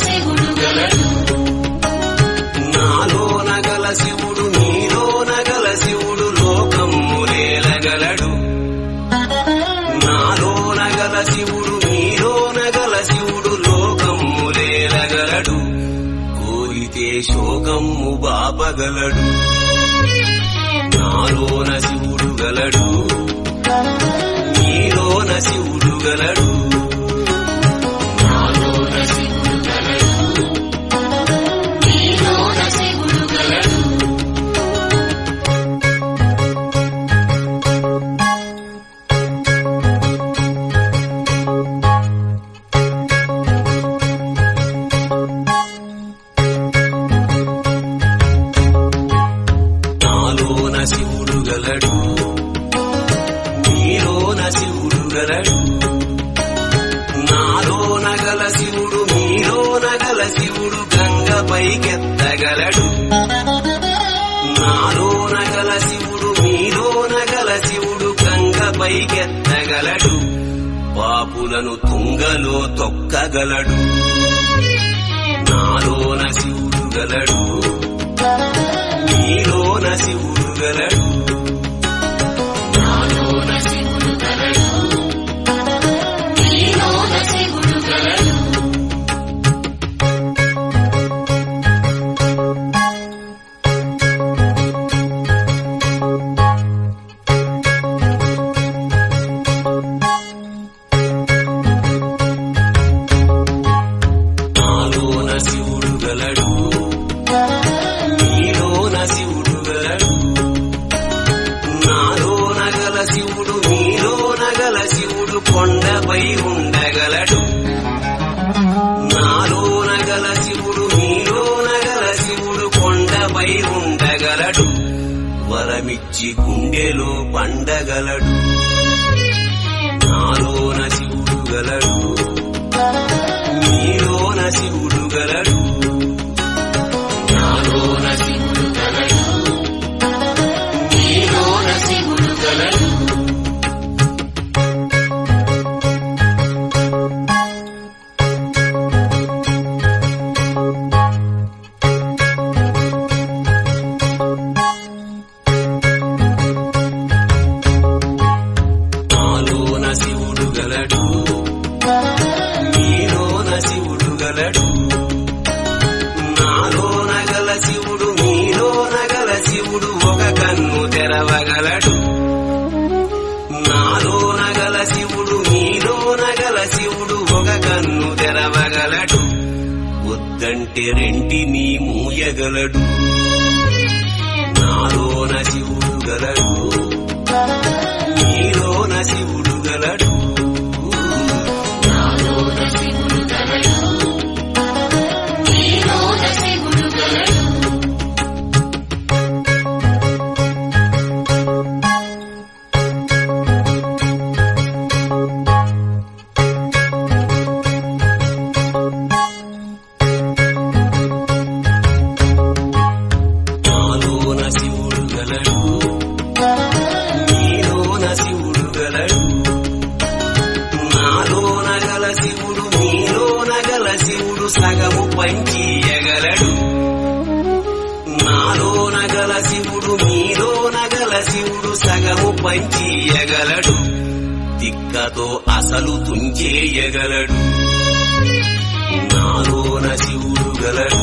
శివుడు గలడు నాలోన గల శివుడు నీలోన గల శివుడు లోకములేలగలడు నాలోన గల శివుడు నీలోన గల శివుడు లోకములేలగలడు కోరితే శోకము బాపగలడు నాలోన శివుడు గలడు నీలోన శివుడు గలడు నాలోన శివుడు గలడు నీలోన శివుడు గలడు నాలోన శివుడు గలడు నీలోన శివుడు గలడు నాలోన గల శివుడు నీలోన గల శివుడు గంగపైకెత్తగలడు నాలోన గల శివుడు నీలోన గల శివుడు గంగపైకెత్తగలడు పాపులను తుంగలో తొక్కగలడు నాలోన శివుడు గలడు నీలోన శివుడు గలడు నాలోన శివుడు గలడు నీలోన శివుడు గలడు నాలోన శివుడు గలడు నీలోన శివుడు గలడు నాలోన గల శివుడు నీలోన గల శివుడు కొండపై ఉండగలడు నాలోన గల శివుడు నీలోన గల శివుడు కొండపై ఉండగలడు వరమిచ్చి గుండెలో పండగలడు నాలోన శివుడు గలడు నీలోన శివుడు గలడు నాలోన శివుడు గలడు నీలోన శివుడు గలడు నాలోన శివుడు గలడు నీలోన శివుడు గలడు నాలోన గల శివుడు నీలోన గల శివుడు ఒక కన్ను తెరవగలడు నాలోన గల శివుడు నీలోన గల శివుడు ఒక కన్ను తెరవగలడు వద్దంటే రెంటిని మూయగలడు నాలోన శివుడు గలడు నీలోన శివుడు గలడు నాలోన శివుడు గలడు నీలోన శివుడు గలడు నాలోన శివుడు గలడు నీలోన శివుడు గలడు నాలోన గల శివుడు నీలోన గల శివుడు సగము పంచియగలడు నాలోన గల శివుడు నీలోన గల శివుడు సగము పంచియగలడు తిక్కతో అసలు తుంచేయగలడు నాలోన శివుడు గలడు